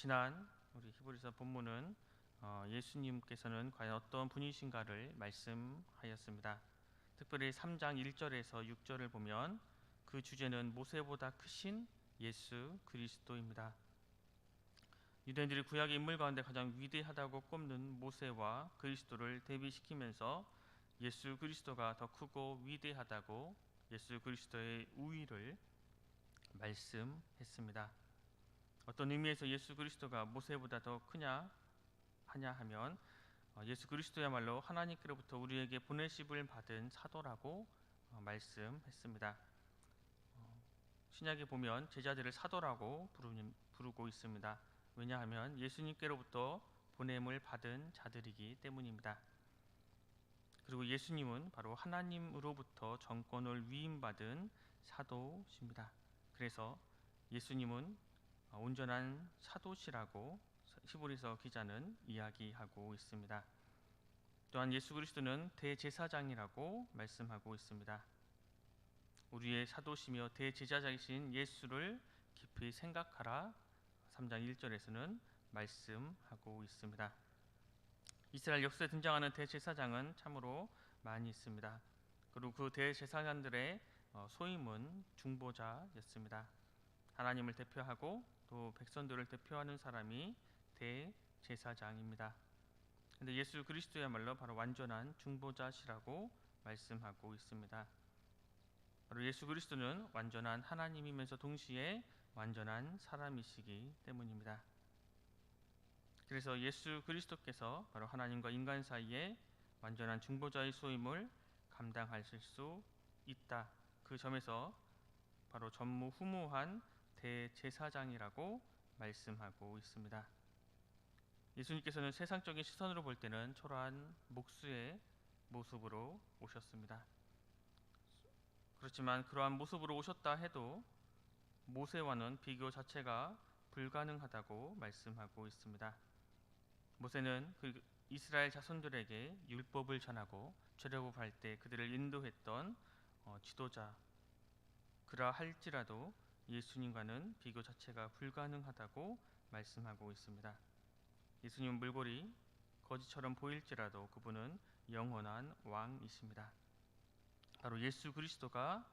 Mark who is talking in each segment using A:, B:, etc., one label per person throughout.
A: 지난 우리 히브리서 본문은 예수님께서는 과연 어떤 분이신가를 말씀하였습니다. 특별히 3장 1절에서 6절을 보면 그 주제는 모세보다 크신 예수 그리스도입니다. 유대인들이 구약의 인물 가운데 가장 위대하다고 꼽는 모세와 그리스도를 대비시키면서 예수 그리스도가 더 크고 위대하다고 예수 그리스도의 우위를 말씀했습니다. 어떤 의미에서 예수 그리스도가 모세보다 더 크냐 하냐 하면 예수 그리스도야말로 하나님께로부터 우리에게 보내심을 받은 사도라고 말씀했습니다. 신약에 보면 제자들을 사도라고 부르고 있습니다. 왜냐하면 예수님께로부터 보냄을 받은 자들이기 때문입니다. 그리고 예수님은 바로 하나님으로부터 정권을 위임받은 사도십니다. 그래서 예수님은 온전한 사도시라고 히브리서 기자는 이야기하고 있습니다. 또한 예수 그리스도는 대제사장이라고 말씀하고 있습니다. 우리의 사도시며 대제사장이신 예수를 깊이 생각하라 3장 1절에서는 말씀하고 있습니다. 이스라엘 역사에 등장하는 대제사장은 참으로 많이 있습니다. 그리고 그 대제사장들의 소임은 중보자였습니다. 하나님을 대표하고 또 백성들을 대표하는 사람이 대제사장입니다. 그런데 예수 그리스도야말로 바로 완전한 중보자시라고 말씀하고 있습니다. 바로 예수 그리스도는 완전한 하나님이면서 동시에 완전한 사람이시기 때문입니다. 그래서 예수 그리스도께서 바로 하나님과 인간 사이에 완전한 중보자의 소임을 감당하실 수 있다. 그 점에서 바로 전무후무한 대제사장이라고 말씀하고 있습니다. 예수님께서는 세상적인 시선으로 볼 때는 초라한 목수의 모습으로 오셨습니다. 그렇지만 그러한 모습으로 오셨다 해도 모세와는 비교 자체가 불가능하다고 말씀하고 있습니다. 모세는 그 이스라엘 자손들에게 율법을 전하고 출애굽할 때 그들을 인도했던 지도자, 그러할지라도 예수님과는 비교 자체가 불가능하다고 말씀하고 있습니다. 예수님은 물골이 거지처럼 보일지라도 그분은 영원한 왕이십니다. 바로 예수 그리스도가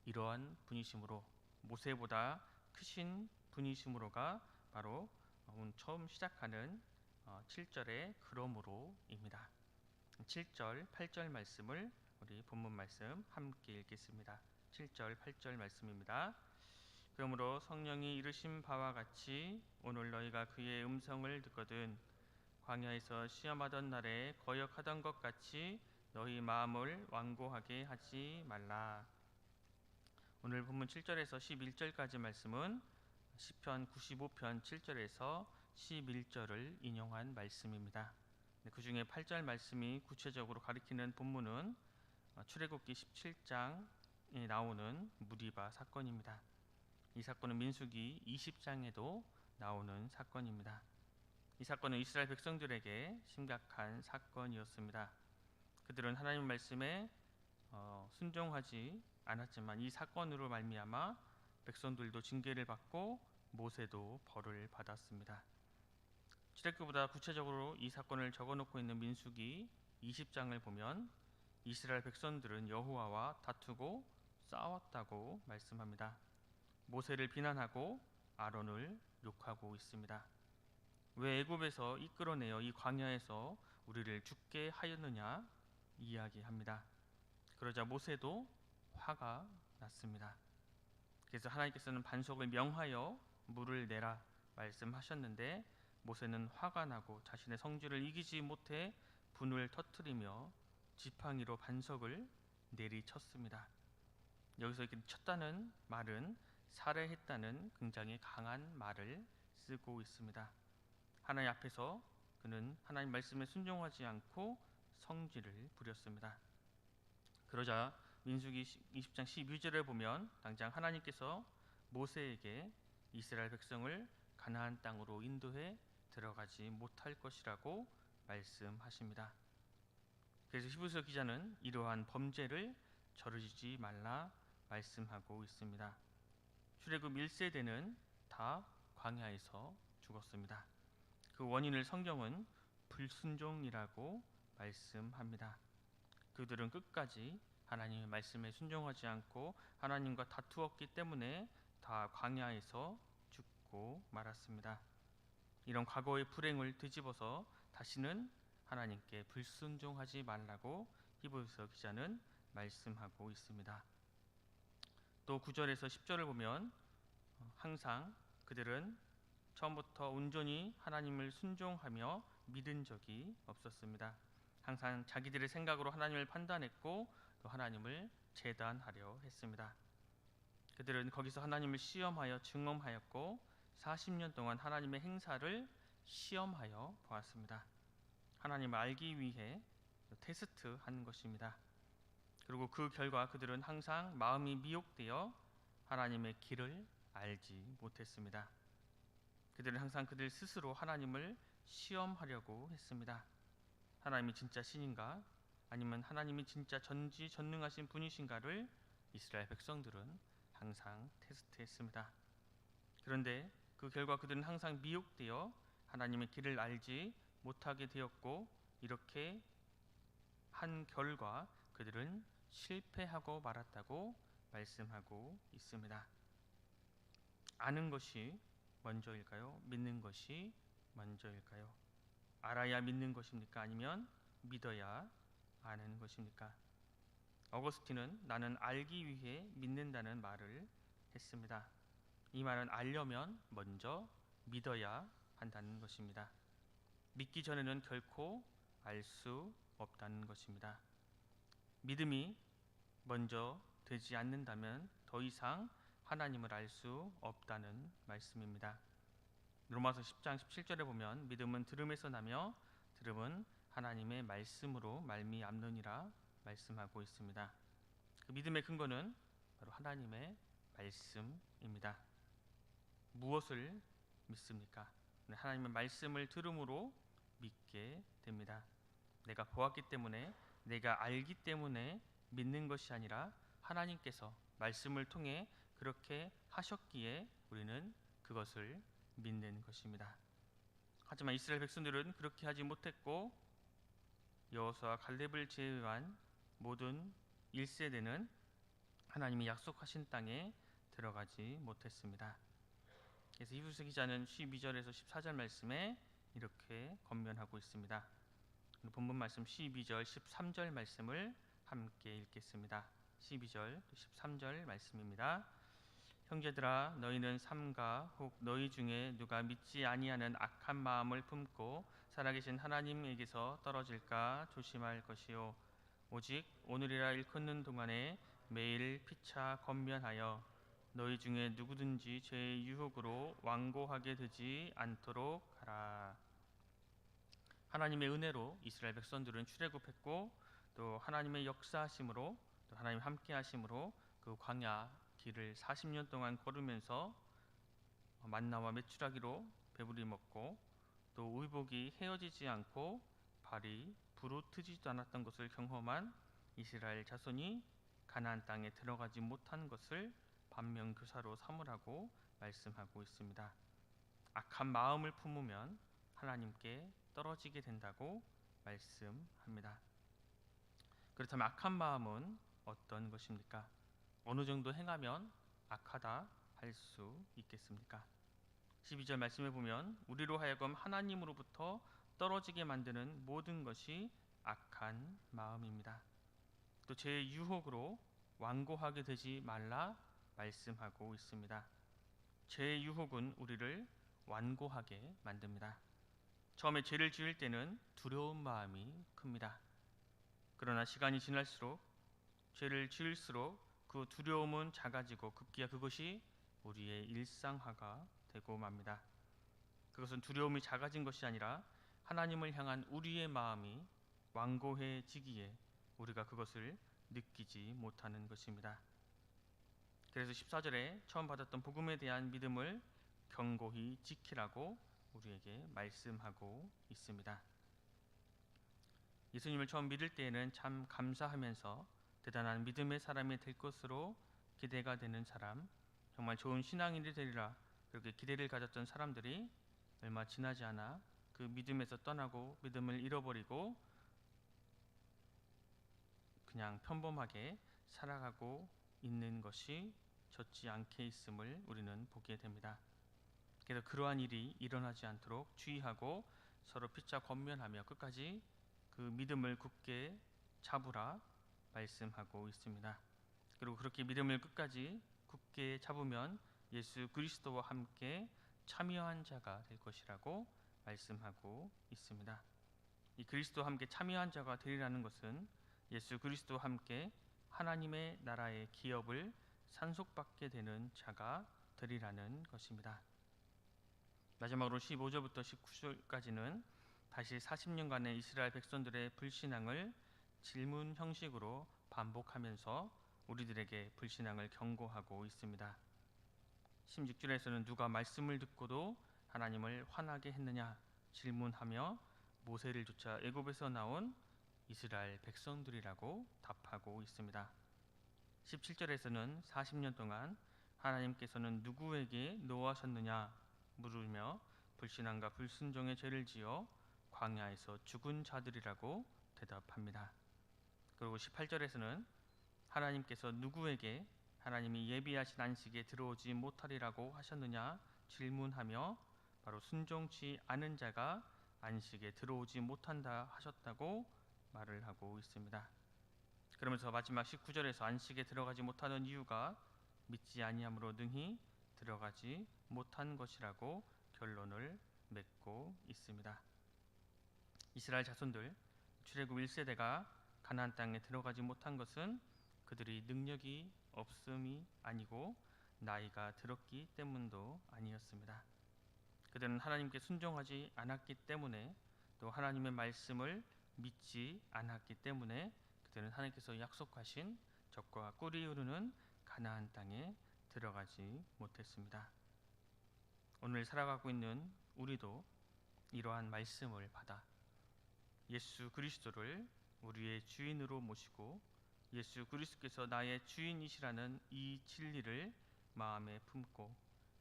A: 이러한 분이심으로 모세보다 크신 분이심으로가 바로 오늘 처음 시작하는 7절의 그러므로입니다. 7절, 8절 말씀을 우리 본문 말씀 함께 읽겠습니다. 7절, 8절 말씀입니다. 그러므로 성령이 이르신 바와 같이 오늘 너희가 그의 음성을 듣거든 광야에서 시험하던 날에 거역하던 것 같이 너희 마음을 완고하게 하지 말라. 오늘 본문 7절에서 11절까지 말씀은 시편 95편 7절에서 11절을 인용한 말씀입니다. 그 중에 8절 말씀이 구체적으로 가리키는 본문은 출애굽기 17장에 나오는 무리바 사건입니다. 이 사건은 민수기 20장에도 나오는 사건입니다. 이 사건은 이스라엘 백성들에게 심각한 사건이었습니다. 그들은 하나님 말씀에 순종하지 않았지만 이 사건으로 말미암아 백성들도 징계를 받고 모세도 벌을 받았습니다. 출애굽보다 구체적으로 이 사건을 적어놓고 있는 민수기 20장을 보면 이스라엘 백성들은 여호와와 다투고 싸웠다고 말씀합니다. 모세를 비난하고 아론을 욕하고 있습니다. 왜 애굽에서 이끌어내어 이 광야에서 우리를 죽게 하였느냐 이야기합니다. 그러자 모세도 화가 났습니다. 그래서 하나님께서는 반석을 명하여 물을 내라 말씀하셨는데 모세는 화가 나고 자신의 성질을 이기지 못해 분을 터뜨리며 지팡이로 반석을 내리쳤습니다. 여기서 이렇게 쳤다는 말은 살해했다는 굉장히 강한 말을 쓰고 있습니다. 하나님 앞에서 그는 하나님 말씀에 순종하지 않고 성질을 부렸습니다. 그러자 민수기 20장 12절에 보면 당장 하나님께서 모세에게 이스라엘 백성을 가나안 땅으로 인도해 들어가지 못할 것이라고 말씀하십니다. 그래서 히브리서 기자는 이러한 범죄를 저지르지 말라 말씀하고 있습니다. 출애굽 1세대는 다 광야에서 죽었습니다. 그 원인을 성경은 불순종이라고 말씀합니다. 그들은 끝까지 하나님의 말씀에 순종하지 않고 하나님과 다투었기 때문에 다 광야에서 죽고 말았습니다. 이런 과거의 불행을 뒤집어서 다시는 하나님께 불순종하지 말라고 히브리서 기자는 말씀하고 있습니다. 또 9절에서 10절을 보면 항상 그들은 처음부터 온전히 하나님을 순종하며 믿은 적이 없었습니다. 항상 자기들의 생각으로 하나님을 판단했고 또 하나님을 재단하려 했습니다. 그들은 거기서 하나님을 시험하여 증언하였고 40년 동안 하나님의 행사를 시험하여 보았습니다. 하나님을 알기 위해 테스트한 것입니다. 그리고 그 결과 그들은 항상 마음이 미혹되어 하나님의 길을 알지 못했습니다. 그들은 항상 그들 스스로 하나님을 시험하려고 했습니다. 하나님이 진짜 신인가? 아니면 하나님이 진짜 전지전능하신 분이신가를 이스라엘 백성들은 항상 테스트했습니다. 그런데 그 결과 그들은 항상 미혹되어 하나님의 길을 알지 못하게 되었고, 이렇게 한 결과 그들은 실패하고 말았다고 말씀하고 있습니다. 아는 것이 먼저일까요? 믿는 것이 먼저일까요? 알아야 믿는 것입니까? 아니면 믿어야 아는 것입니까? 어거스틴은 나는 알기 위해 믿는다는 말을 했습니다. 이 말은 알려면 먼저 믿어야 한다는 것입니다. 믿기 전에는 결코 알 수 없다는 것입니다. 믿음이 먼저 되지 않는다면 더 이상 하나님을 알 수 없다는 말씀입니다. 로마서 10장 17절에 보면 믿음은 들음에서 나며 들음은 하나님의 말씀으로 말미암느니라 말씀하고 있습니다. 그 믿음의 근거는 바로 하나님의 말씀입니다. 무엇을 믿습니까? 하나님의 말씀을 들음으로 믿게 됩니다. 내가 보았기 때문에, 내가 알기 때문에 믿는 것이 아니라 하나님께서 말씀을 통해 그렇게 하셨기에 우리는 그것을 믿는 것입니다. 하지만 이스라엘 백성들은 그렇게 하지 못했고 여호수아와 갈렙을 제외한 모든 1세대는 하나님이 약속하신 땅에 들어가지 못했습니다. 그래서 히브리서 기자는 12절에서 14절 말씀에 이렇게 권면하고 있습니다. 본문 말씀 12절, 13절 말씀을 함께 읽겠습니다. 12절, 13절 말씀입니다. 형제들아, 너희는 삼가 혹 너희 중에 누가 믿지 아니하는 악한 마음을 품고 살아계신 하나님에게서 떨어질까 조심할 것이요, 오직 오늘이라 일컫는 동안에 매일 피차 권면하여 너희 중에 누구든지 죄의 유혹으로 완고하게 되지 않도록 하라. 하나님의 은혜로 이스라엘 백성들은 출애굽했고 또 하나님의 역사하심으로, 또 하나님 함께 하심으로 그 광야 길을 40년 동안 걸으면서 만나와 메추라기로 배부리 먹고 또 의복이 헤어지지 않고 발이 부르트지도 않았던 것을 경험한 이스라엘 자손이 가나안 땅에 들어가지 못한 것을 반면교사로 삼으라고 말씀하고 있습니다. 악한 마음을 품으면 하나님께 떨어지게 된다고 말씀합니다. 그렇다면 악한 마음은 어떤 것입니까? 어느 정도 행하면 악하다 할 수 있겠습니까? 12절 말씀에 보면 우리로 하여금 하나님으로부터 떨어지게 만드는 모든 것이 악한 마음입니다. 또 죄의 유혹으로 완고하게 되지 말라 말씀하고 있습니다. 죄의 유혹은 우리를 완고하게 만듭니다. 처음에 죄를 지을 때는 두려운 마음이 큽니다. 그러나 시간이 지날수록, 죄를 지을수록 그 두려움은 작아지고 급기야 그것이 우리의 일상화가 되고 맙니다. 그것은 두려움이 작아진 것이 아니라 하나님을 향한 우리의 마음이 완고해지기에 우리가 그것을 느끼지 못하는 것입니다. 그래서 14절에 처음 받았던 복음에 대한 믿음을 견고히 지키라고 우리에게 말씀하고 있습니다. 예수님을 처음 믿을 때에는 참 감사하면서 대단한 믿음의 사람이 될 것으로 기대가 되는 사람, 정말 좋은 신앙인이 되리라 그렇게 기대를 가졌던 사람들이 얼마 지나지 않아 그 믿음에서 떠나고 믿음을 잃어버리고 그냥 평범하게 살아가고 있는 것이 젖지 않게 있음을 우리는 보게 됩니다. 그래서 그러한 일이 일어나지 않도록 주의하고 서로 피차 권면하며 끝까지 그 믿음을 굳게 잡으라 말씀하고 있습니다. 그리고 그렇게 믿음을 끝까지 굳게 잡으면 예수 그리스도와 함께 참여한 자가 될 것이라고 말씀하고 있습니다. 이 그리스도와 함께 참여한 자가 되리라는 것은 예수 그리스도와 함께 하나님의 나라의 기업을 산속받게 되는 자가 되리라는 것입니다. 마지막으로 15절부터 19절까지는 다시 40년간의 이스라엘 백성들의 불신앙을 질문 형식으로 반복하면서 우리들에게 불신앙을 경고하고 있습니다. 16절에서는 누가 말씀을 듣고도 하나님을 화나게 했느냐 질문하며 모세를 쫓아 애굽에서 나온 이스라엘 백성들이라고 답하고 있습니다. 17절에서는 40년 동안 하나님께서는 누구에게 노하셨느냐 물으며 불신앙과 불순종의 죄를 지어 광야에서 죽은 자들이라고 대답합니다. 그리고 18절에서는 하나님께서 누구에게 하나님이 예비하신 안식에 들어오지 못하리라고 하셨느냐 질문하며 바로 순종치 않은 자가 안식에 들어오지 못한다 하셨다고 말을 하고 있습니다. 그러면서 마지막 19절에서 안식에 들어가지 못하는 이유가 믿지 아니함으로 능히 들어가지 못한 것이라고 결론을 맺고 있습니다. 이스라엘 자손들 출애굽 1세대가 가나안 땅에 들어가지 못한 것은 그들이 능력이 없음이 아니고 나이가 들었기 때문도 아니었습니다. 그들은 하나님께 순종하지 않았기 때문에 또 하나님의 말씀을 믿지 않았기 때문에 그들은 하나님께서 약속하신 젖과 꿀이 흐르는 가나안 땅에 들어가지 못했습니다. 오늘 살아가고 있는 우리도 이러한 말씀을 받아 예수 그리스도를 우리의 주인으로 모시고 예수 그리스도께서 나의 주인이시라는 이 진리를 마음에 품고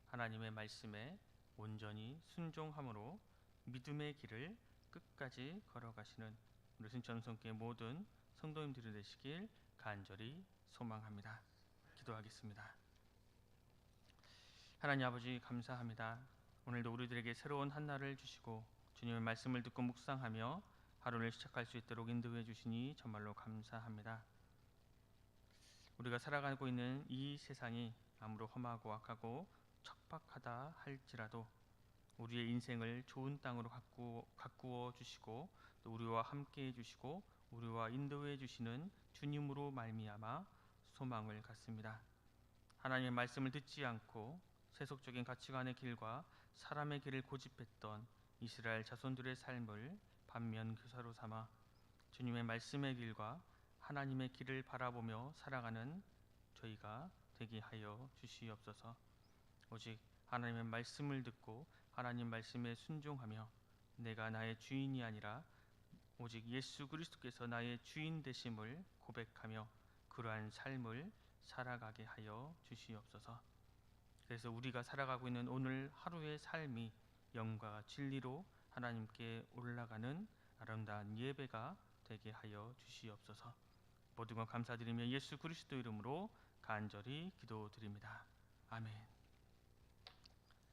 A: 하나님의 말씀에 온전히 순종함으로 믿음의 길을 끝까지 걸어가시는 우리 순천성교회 모든 성도님들이 되시길 간절히 소망합니다. 기도하겠습니다. 하나님 아버지 감사합니다. 오늘도 우리들에게 새로운 한날을 주시고 주님의 말씀을 듣고 묵상하며 하루를 시작할 수 있도록 인도해 주시니 정말로 감사합니다. 우리가 살아가고 있는 이 세상이 아무리 험하고 악하고 척박하다 할지라도 우리의 인생을 좋은 땅으로 가꾸어 주시고 또 우리와 함께 해주시고 우리와 인도해 주시는 주님으로 말미암아 소망을 갖습니다. 하나님의 말씀을 듣지 않고 세속적인 가치관의 길과 사람의 길을 고집했던 이스라엘 자손들의 삶을 반면 교사로 삼아 주님의 말씀의 길과 하나님의 길을 바라보며 살아가는 저희가 되게 하여 주시옵소서. 오직 하나님의 말씀을 듣고 하나님 말씀에 순종하며 내가 나의 주인이 아니라 오직 예수 그리스도께서 나의 주인 되심을 고백하며 그러한 삶을 살아가게 하여 주시옵소서. 그래서 우리가 살아가고 있는 오늘 하루의 삶이 영과 진리로 하나님께 올라가는 아름다운 예배가 되게 하여 주시옵소서. 모든 것 감사드리며 예수 그리스도 이름으로 간절히 기도드립니다. 아멘.